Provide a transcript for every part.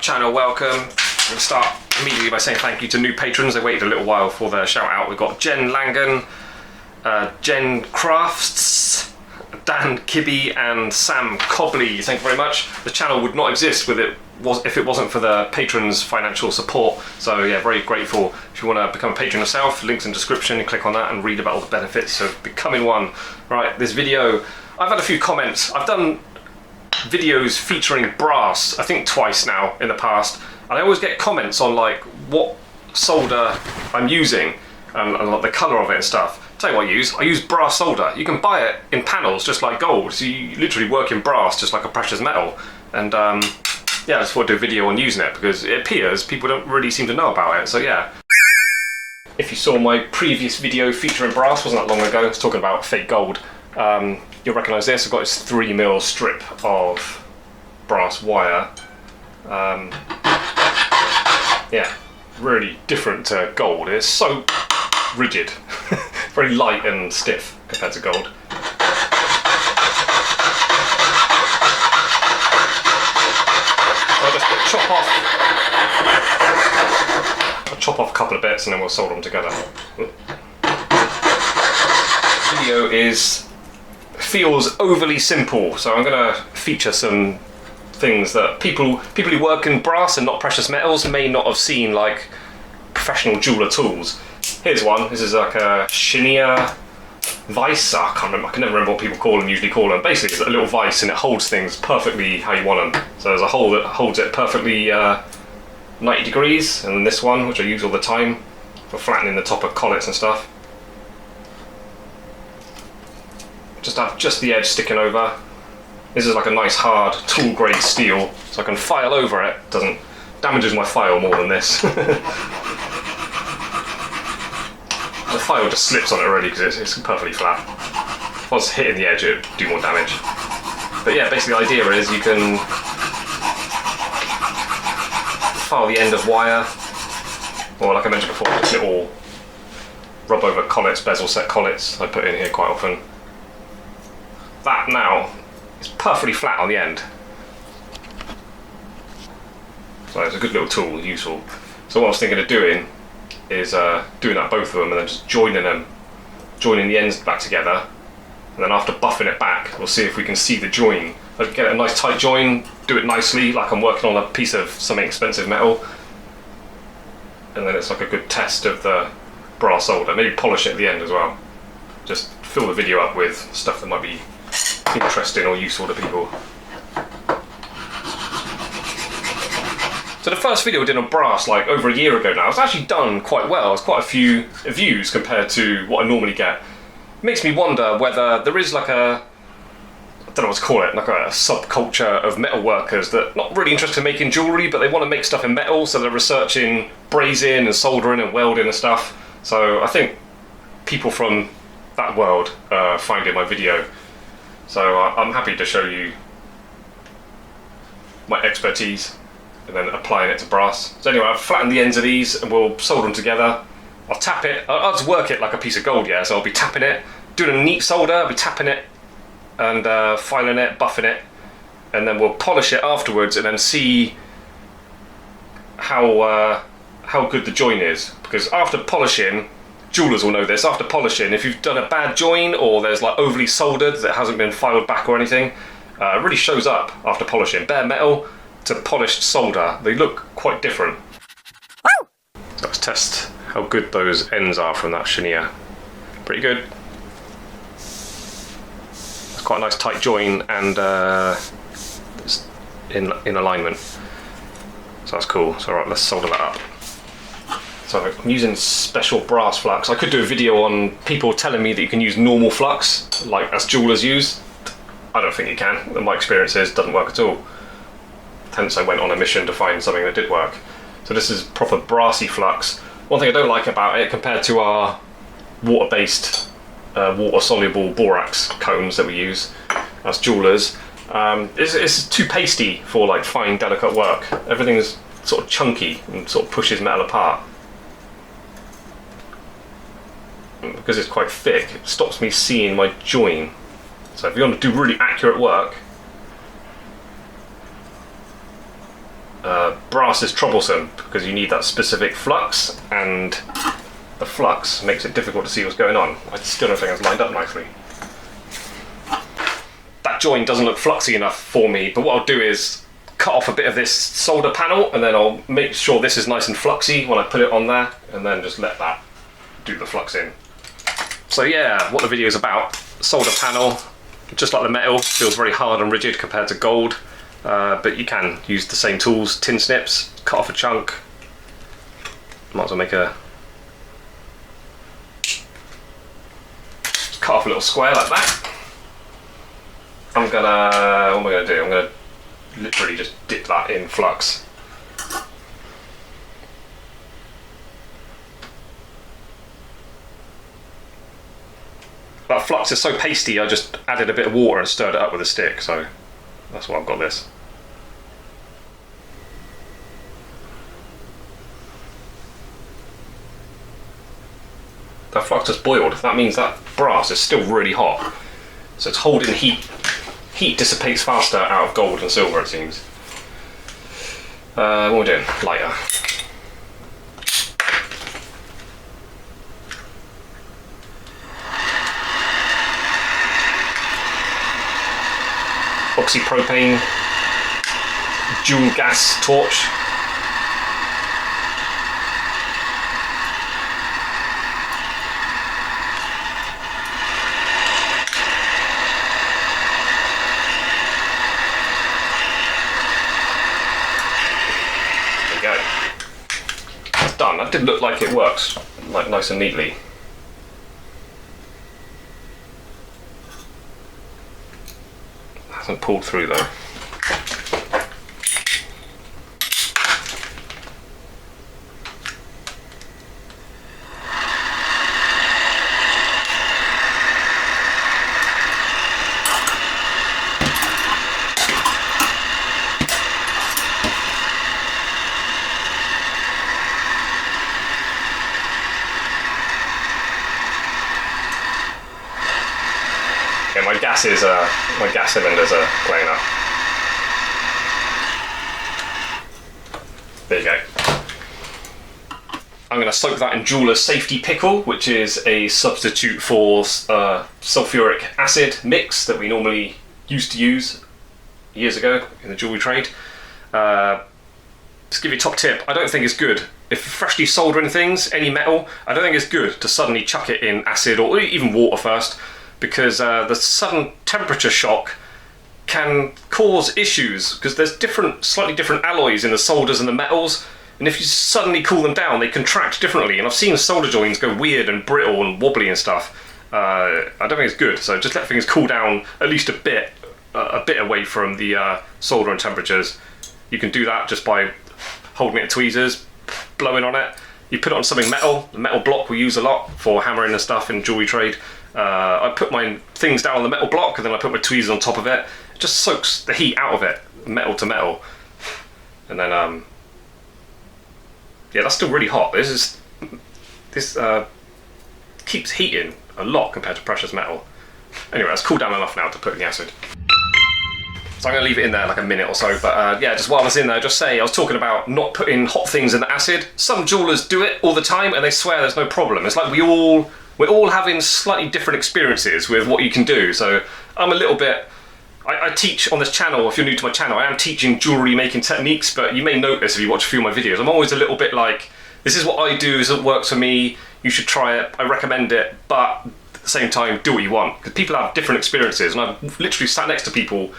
channel, welcome. I'm going to start immediately by saying thank you to new patrons. They waited a little while for their shout out. We've got Jen Langan, Jen Crafts, Dan Kibbe and Sam Cobley. Thank you very much. The channel would not exist if it wasn't for the patrons' financial support. So yeah, very grateful. If you want to become a patron yourself, links in the description, you click on that and read about all the benefits of becoming one. Right, this video, I've had a few comments. I've done videos featuring brass, I think twice now in the past, and I always get comments on like what solder I'm using and like the colour of it and stuff. Tell you what I use brass solder. You can buy it in panels just like gold, so you literally work in brass just like a precious metal. And yeah, I just thought I'd do a video on using it because it appears people don't really seem to know about it, so yeah. If you saw my previous video featuring brass, wasn't that long ago, I was talking about fake gold. You'll recognise this. I've got this 3mm strip of brass wire. Yeah, really different to gold. It's so rigid, very light and stiff compared to gold. I'll just chop off a couple of bits and then we'll solder them together. Video feels overly simple, so I'm going to feature some things that people who work in brass and not precious metals may not have seen, like professional jeweller tools. Here's one. This is like a Chenier vice. I can't remember. I can never remember what people usually call them. Basically, it's a little vice and it holds things perfectly how you want them. So there's a hole that holds it perfectly 90 degrees, and then this one, which I use all the time for flattening the top of collets and stuff. Just have the edge sticking over. This is like a nice hard tool grade steel, so I can file over it. Doesn't damages my file more than this. The file just slips on it already because it's perfectly flat. If I was hitting the edge, it would do more damage. But yeah, basically the idea is you can file the end of wire, or like I mentioned before, just little rub over collets, bezel set collets I put in here quite often. That now is perfectly flat on the end. So it's a good little tool, useful. So what I was thinking of doing is doing that both of them and then just joining the ends back together, and then after buffing it back we'll see if we can see the join. Like get a nice tight join, do it nicely like I'm working on a piece of something expensive metal, and then it's like a good test of the brass solder. Maybe polish it at the end as well. Just fill the video up with stuff that might be interesting or useful to people. So the first video I did on brass like over a year ago now, it's actually done quite well. It's quite a few views compared to what I normally get. It makes me wonder whether there is like I don't know what to call it, like a subculture of metal workers that are not really interested in making jewellery, but they want to make stuff in metal, so they're researching brazing and soldering and welding and stuff. So I think people from that world find my video. So I'm happy to show you my expertise and then applying it to brass. So anyway, I've flattened the ends of these and we'll solder them together. I'll tap it, I'll just work it like a piece of gold, yeah, so I'll be tapping it, doing a neat solder, I'll be tapping it and filing it, buffing it, and then we'll polish it afterwards and then see how good the join is. Because after polishing, jewellers will know this, after polishing, if you've done a bad join or there's like overly soldered that hasn't been filed back or anything, it really shows up after polishing. Bare metal to polished solder, they look quite different. Let's test how good those ends are from that Chenier. Pretty good. It's quite a nice tight join and it's in alignment. So that's cool. So right, let's solder that up. So I'm using special brass flux. I could do a video on people telling me that you can use normal flux, like as jewellers use. I don't think you can. In my experience is it doesn't work at all. Hence I went on a mission to find something that did work. So this is proper brassy flux. One thing I don't like about it compared to our water-based, water-soluble borax combs that we use as jewellers, it's too pasty for like fine, delicate work. Everything's sort of chunky and sort of pushes metal apart. Because it's quite thick, it stops me seeing my join. So if you want to do really accurate work, brass is troublesome because you need that specific flux, and the flux makes it difficult to see what's going on. I still don't think it's lined up nicely. That joint doesn't look fluxy enough for me, but what I'll do is cut off a bit of this solder panel, and then I'll make sure this is nice and fluxy when I put it on there, and then just let that do the flux in. So yeah, what the video is about, solder panel, just like the metal, feels very hard and rigid compared to gold, but you can use the same tools, tin snips, cut off a chunk, might as well make a, just cut off a little square like that. What am I gonna do? I'm gonna literally just dip that in flux. That flux is so pasty, I just added a bit of water and stirred it up with a stick, so that's why I've got this. That flux just boiled. That means that brass is still really hot. So it's holding heat. Heat dissipates faster out of gold and silver, it seems. What are we doing? Lighter. Oxypropane, dual gas torch. There we go. That's done. That did look like it works, like nice and neatly. Hasn't pulled through though. Yeah, my gas cylinders are playing up. There you go. I'm going to soak that in Jeweller's Safety Pickle, which is a substitute for sulfuric acid mix that we normally used to use years ago in the jewellery trade. Just give you a top tip, I don't think it's good. If you're freshly soldering things, any metal, I don't think it's good to suddenly chuck it in acid or even water first, because the sudden temperature shock can cause issues, because there's slightly different alloys in the solders and the metals, and if you suddenly cool them down they contract differently, and I've seen solder joints go weird and brittle and wobbly and stuff. I don't think it's good, so just let things cool down at least a bit away from the soldering temperatures. You can do that just by holding it in tweezers, blowing on it. You put it on something metal, the metal block we use a lot for hammering and stuff in jewellery trade. I put my things down on the metal block and then I put my tweezers on top of it. It just soaks the heat out of it, metal to metal. And then, yeah, that's still really hot. This keeps heating a lot compared to precious metal. Anyway, it's cooled down enough now to put in the acid. So I'm going to leave it in there like a minute or so, but yeah, just while I was in there, just say, I was talking about not putting hot things in the acid. Some jewellers do it all the time and they swear there's no problem. It's like we're all having slightly different experiences with what you can do. So I'm a little bit, I teach on this channel, if you're new to my channel, I am teaching jewellery making techniques, but you may notice if you watch a few of my videos, I'm always a little bit like, this is what I do, this is what works for me, you should try it, I recommend it, but at the same time, do what you want. Because people have different experiences, and I've literally sat next to people.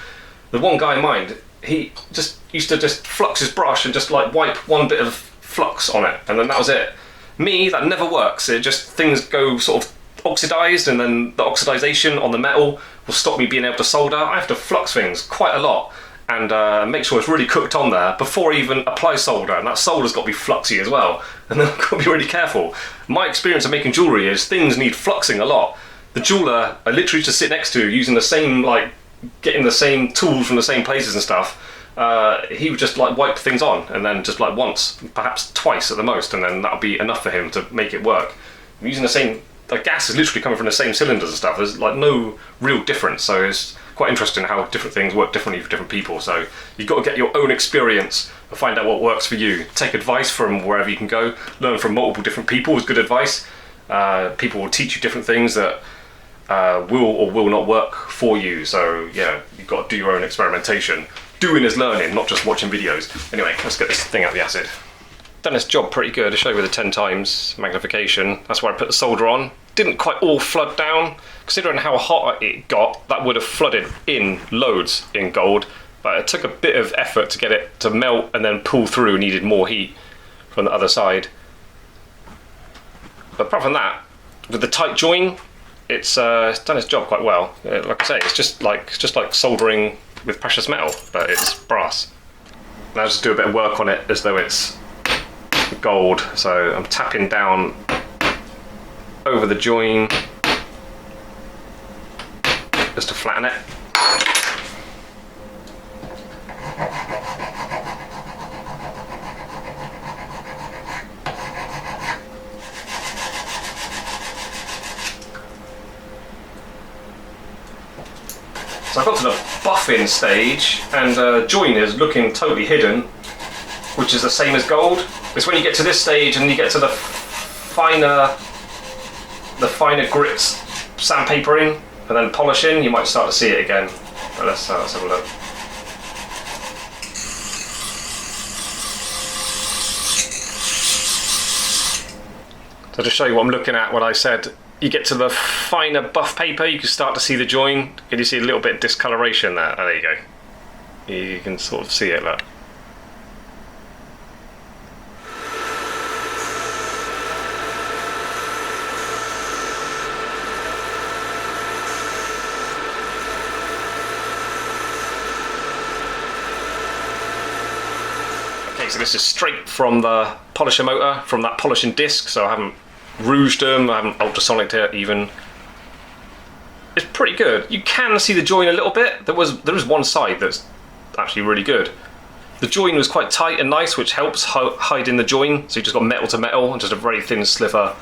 The one guy in mind, he just used to just flux his brush and just like wipe one bit of flux on it, and then that was it. Me, that never works. It just, things go sort of oxidized, and then the oxidization on the metal will stop me being able to solder. I have to flux things quite a lot and make sure it's really cooked on there before I even apply solder, and that solder's got to be fluxy as well, and then I've got to be really careful. My experience of making jewellery is things need fluxing a lot. The jeweller I literally just sit next to, using the same, like, getting the same tools from the same places and stuff, he would just like wipe things on, and then just like once, perhaps twice at the most, and then that'll be enough for him to make it work. I'm using the same, the gas is literally coming from the same cylinders and stuff, there's like no real difference, so it's quite interesting how different things work differently for different people. So you've got to get your own experience and find out what works for you. Take advice from wherever you can go. Learn from multiple different people is good advice. People will teach you different things that will or will not work for you. So yeah, you've got to do your own experimentation. Doing is learning, not just watching videos. Anyway, let's get this thing out of the acid. Done this job pretty good. I'll show you with the 10 times magnification. That's where I put the solder on. Didn't quite all flood down. Considering how hot it got, that would have flooded in loads in gold. But it took a bit of effort to get it to melt and then pull through. Needed more heat from the other side. But apart from that, with the tight join, it's done its job quite well. Like I say, it's just like soldering with precious metal, but it's brass. Now just do a bit of work on it as though it's gold. So I'm tapping down over the join just to flatten it. So I've got to the buffing stage, and join is looking totally hidden, which is the same as gold. It's when you get to this stage and you get to the finer grits sandpapering and then polishing, you might start to see it again. But let's have a look. So to show you what I'm looking at, what I said, you get to the finer buff paper, you can start to see the join. Can you see a little bit of discoloration there? Oh, there you go. You can sort of see it, look. Okay, so this is straight from the polisher motor, from that polishing disc, so I haven't rouged them, I haven't ultrasonicked it even. It's pretty good. You can see the join a little bit. There is one side that's actually really good. The join was quite tight and nice, which helps hide in the join. So you just got metal to metal and just a very thin sliver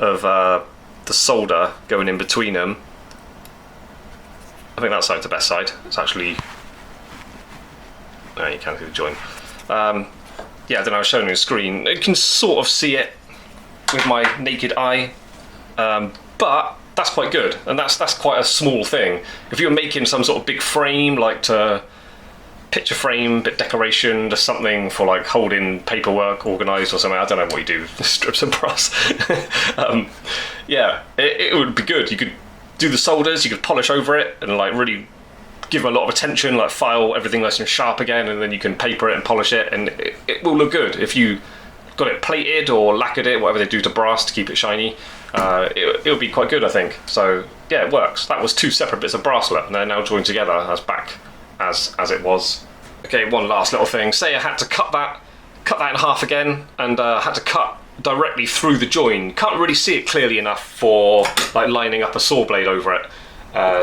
of the solder going in between them. I think that side's the best side. It's actually, no, you can't see the join. Yeah, I don't know, I was showing you the screen. You can sort of see it with my naked eye, but that's quite good, and that's quite a small thing. If you're making some sort of big frame, like to picture frame, bit decoration, just something for like holding paperwork organised or something, I don't know what you do, strips and brass. Yeah, it would be good. You could do the solders, you could polish over it and like really give them a lot of attention, like file everything nice and sharp again, and then you can paper it and polish it, and it will look good. If you got it plated or lacquered it, whatever they do to brass to keep it shiny, it'll be quite good, I think. So yeah, it works. That was two separate bits of bracelet, and they're now joined together as back as it was. Okay, one last little thing. Say I had to cut that in half again, and had to cut directly through the join. Can't really see it clearly enough for like lining up a saw blade over it.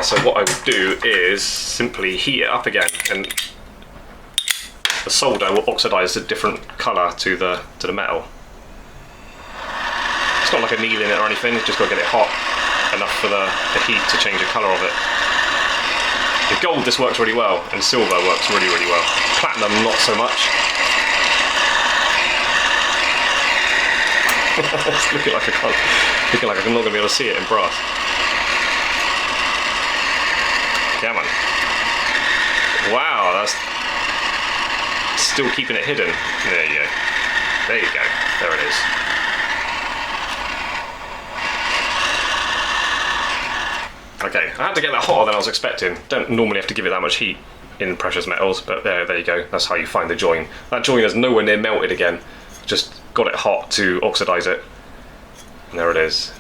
So what I would do is simply heat it up again, and the solder will oxidise a different colour to the metal. It's not like a needle in it or anything, you've just got to get it hot enough for the heat to change the colour of it. In gold this works really well, and silver works really, really well. Platinum not so much. It's looking like I'm not going to be able to see it in brass. Come on. Wow, that's still keeping it hidden. There you go. There you go. There it is. Okay, I had to get that hotter than I was expecting. Don't normally have to give it that much heat in precious metals, but there you go. That's how you find the join. That join is nowhere near melted again. Just got it hot to oxidise it. And there it is.